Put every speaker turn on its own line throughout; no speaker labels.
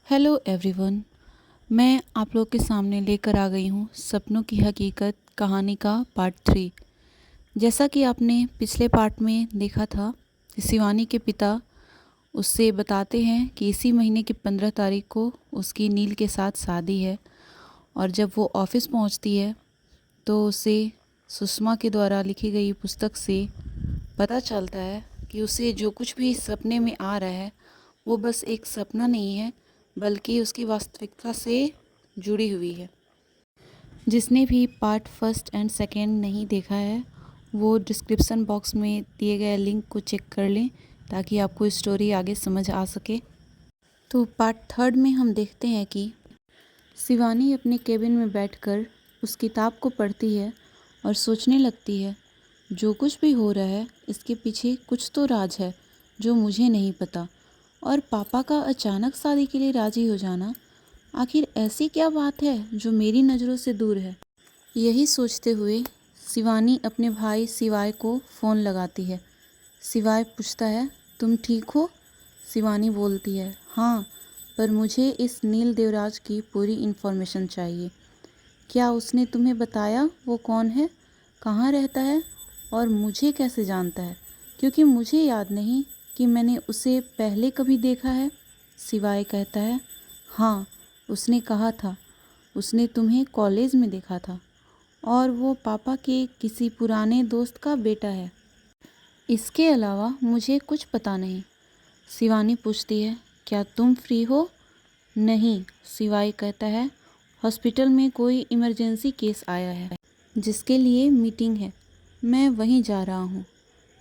Hello everyone. मैं आप लोग के सामने लेकर आ गई हूँ सपनों की हकीकत कहानी का पार्ट 3। जैसा कि आपने पिछले पार्ट में देखा था, शिवानी के पिता उससे बताते हैं कि इसी महीने की 15 तारीख को उसकी नील के साथ शादी है। और जब वो ऑफिस पहुँचती है तो उसे सुषमा के द्वारा लिखी गई पुस्तक से पता चलता है कि उसे जो कुछ भी सपने में आ रहा है वो बस एक सपना नहीं है, बल्कि उसकी वास्तविकता से जुड़ी हुई है। जिसने भी पार्ट फर्स्ट एंड सेकेंड नहीं देखा है वो डिस्क्रिप्शन बॉक्स में दिए गए लिंक को चेक कर लें ताकि आपको स्टोरी आगे समझ आ सके। तो पार्ट थर्ड में हम देखते हैं कि शिवानी अपने केबिन में बैठकर उस किताब को पढ़ती है और सोचने लगती है, जो कुछ भी हो रहा है इसके पीछे कुछ तो राज है जो मुझे नहीं पता। और पापा का अचानक शादी के लिए राजी हो जाना, आखिर ऐसी क्या बात है जो मेरी नज़रों से दूर है। यही सोचते हुए शिवानी अपने भाई शिवाय को फ़ोन लगाती है। शिवाय पूछता है, तुम ठीक हो? शिवानी बोलती है, हाँ, पर मुझे इस नील देवराज की पूरी इन्फॉर्मेशन चाहिए। क्या उसने तुम्हें बताया वो कौन है, कहाँ रहता है और मुझे कैसे जानता है? क्योंकि मुझे याद नहीं कि मैंने उसे पहले कभी देखा है। शिवाय कहता है, हाँ, उसने कहा था उसने तुम्हें कॉलेज में देखा था और वो पापा के किसी पुराने दोस्त का बेटा है। इसके अलावा मुझे कुछ पता नहीं। शिवानी पूछती है, क्या तुम फ्री हो? नहीं, शिवाय कहता है, हॉस्पिटल में कोई इमरजेंसी केस आया है जिसके लिए मीटिंग है, मैं वहीं जा रहा हूँ।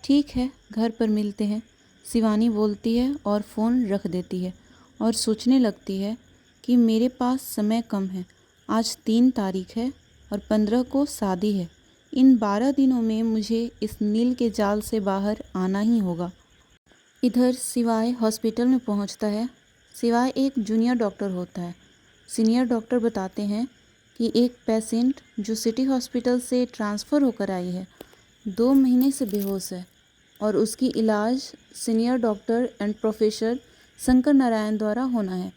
ठीक है, घर पर मिलते हैं, शिवानी बोलती है और फ़ोन रख देती है और सोचने लगती है कि मेरे पास समय कम है। आज 3 तारीख है और 15 को शादी है। इन 12 दिनों में मुझे इस नील के जाल से बाहर आना ही होगा। इधर शिवाय हॉस्पिटल में पहुंचता है। शिवाय एक जूनियर डॉक्टर होता है। सीनियर डॉक्टर बताते हैं कि एक पेशेंट जो सिटी हॉस्पिटल से ट्रांसफ़र होकर आई है 2 महीने से बेहोश है और उसकी इलाज senior doctor and professor Shankar Narayan द्वारा होना है।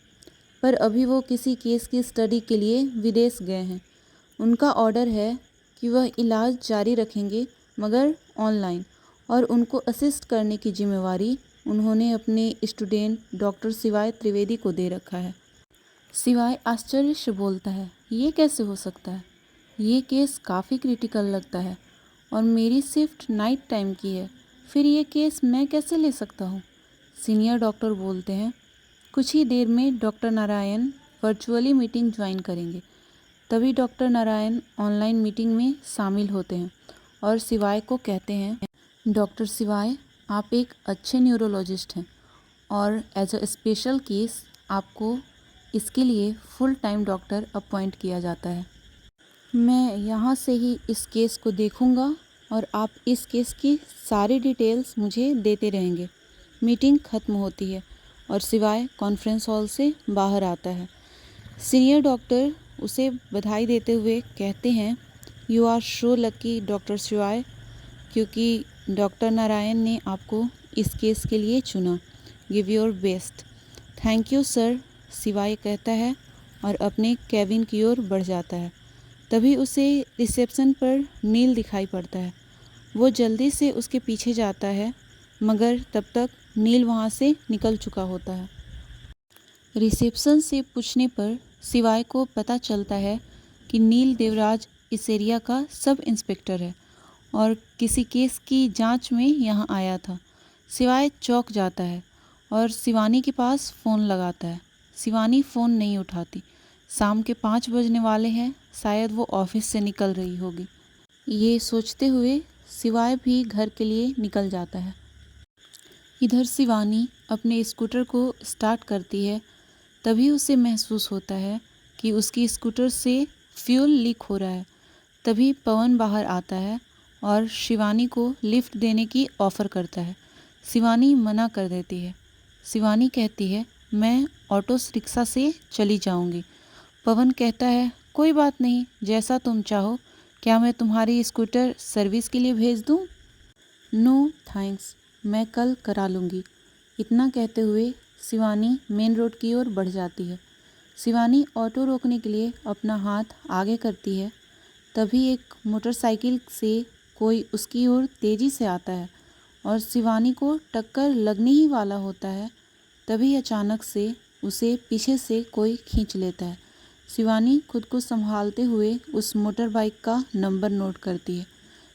पर अभी वो किसी केस की स्टडी के लिए विदेश गए हैं। उनका ऑर्डर है कि वह इलाज जारी रखेंगे, मगर ऑनलाइन, और उनको असिस्ट करने की जिम्मेवारी उन्होंने अपने स्टूडेंट डॉक्टर शिवाय त्रिवेदी को दे रखा है। शिवाय आश्चर्य से बोलता है, ये कैसे हो सकता है? ये केस काफ़ी क्रिटिकल लगता है और मेरी शिफ्ट नाइट टाइम की है, फिर ये केस मैं कैसे ले सकता हूँ? सीनियर डॉक्टर बोलते हैं, कुछ ही देर में doctor Narayan virtually meeting join करेंगे। तभी डॉक्टर नारायण ऑनलाइन मीटिंग में शामिल होते हैं और शिवाय को कहते हैं, डॉक्टर शिवाय, आप एक अच्छे न्यूरोलॉजिस्ट हैं और एज अ स्पेशल केस आपको इसके लिए फुल टाइम डॉक्टर अपॉइंट किया जाता है। मैं यहाँ से ही इस केस को देखूँगा और आप इस केस की सारी डिटेल्स मुझे देते रहेंगे। मीटिंग ख़त्म होती है और शिवाय कॉन्फ्रेंस हॉल से बाहर आता है। सीनियर डॉक्टर उसे बधाई देते हुए कहते हैं, you are so lucky doctor Shivay, क्योंकि डॉक्टर नारायण ने आपको इस केस के लिए चुना। Give your best. Thank you sir, शिवाय कहता है और अपने कैबिन की ओर बढ़ जाता है। तभी उसे रिसेप्शन पर नील दिखाई पड़ता है। वो जल्दी से उसके पीछे जाता है, मगर तब तक नील वहाँ से निकल चुका होता है। रिसेप्शन से पूछने पर शिवाय को पता चलता है कि नील देवराज इस एरिया का सब इंस्पेक्टर है और किसी केस की जांच में यहाँ आया था। शिवाय चौंक जाता है और शिवानी के पास फ़ोन लगाता है। शिवानी फ़ोन नहीं उठाती। शाम के 5 बजने वाले हैं, शायद वो ऑफिस से निकल रही होगी। ये सोचते हुए शिवाय भी घर के लिए निकल जाता है। इधर शिवानी अपने स्कूटर को स्टार्ट करती है। तभी उसे महसूस होता है कि उसकी स्कूटर से फ्यूल लीक हो रहा है। तभी पवन बाहर आता है और शिवानी को लिफ्ट देने की ऑफ़र करता है। शिवानी मना कर देती है। शिवानी कहती है, मैं ऑटो रिक्शा से चली जाऊंगी। पवन कहता है, कोई बात नहीं, जैसा तुम चाहो। क्या मैं तुम्हारी स्कूटर सर्विस के लिए भेज दूं? नो थैंक्स, मैं कल करा लूँगी। इतना कहते हुए शिवानी मेन रोड की ओर बढ़ जाती है। शिवानी ऑटो रोकने के लिए अपना हाथ आगे करती है। तभी एक मोटरसाइकिल से कोई उसकी ओर तेज़ी से आता है और शिवानी को टक्कर लगने ही वाला होता है। तभी अचानक से उसे पीछे से कोई खींच लेता है। शिवानी खुद को संभालते हुए उस मोटर बाइक का नंबर नोट करती है।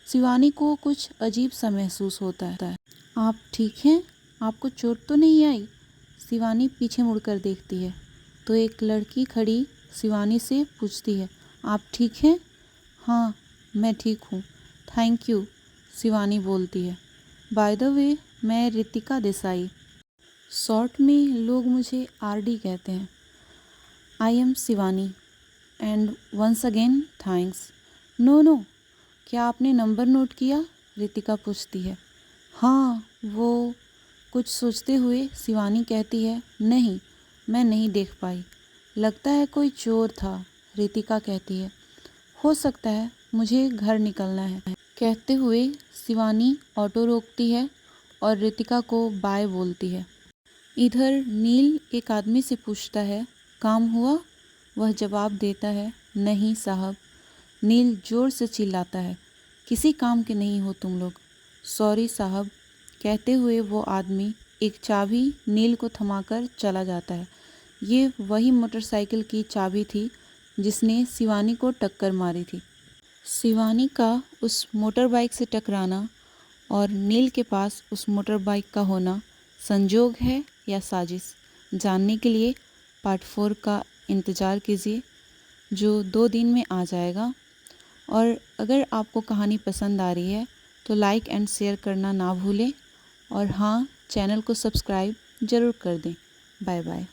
शिवानी को कुछ अजीब सा महसूस होता है। आप ठीक हैं? आपको चोट तो नहीं आई? शिवानी पीछे मुड़कर देखती है तो एक लड़की खड़ी शिवानी से पूछती है, आप ठीक हैं? हाँ, मैं ठीक हूँ, थैंक यू, शिवानी बोलती है। बाय द वे, मैं रितिका देसाई, शॉर्ट में लोग मुझे आरडी कहते हैं। I am Shivani and once again thanks. No, क्या आपने नंबर नोट किया? रितिका पूछती है। हाँ, वो कुछ सोचते हुए शिवानी कहती है, नहीं, मैं नहीं देख पाई, लगता है कोई चोर था। रितिका कहती है, हो सकता है, मुझे घर निकलना है। कहते हुए शिवानी ऑटो रोकती है और रितिका को बाय बोलती है। इधर नील एक आदमी से पूछता है, काम हुआ? वह जवाब देता है, नहीं साहब। नील जोर से चिल्लाता है, किसी काम के नहीं हो तुम लोग। सॉरी साहब। कहते हुए वो आदमी एक चाबी नील को थमाकर चला जाता है। ये वही मोटरसाइकिल की चाबी थी जिसने शिवानी को टक्कर मारी थी। शिवानी का उस मोटर बाइक से टकराना और नील के पास उस मोटर बाइक का होना संजोग है या साजिश, जानने के लिए पार्ट 4 का इंतज़ार कीजिए जो 2 दिन में आ जाएगा। और अगर आपको कहानी पसंद आ रही है तो लाइक एंड शेयर करना ना भूलें और हाँ, चैनल को सब्सक्राइब ज़रूर कर दें। Bye bye.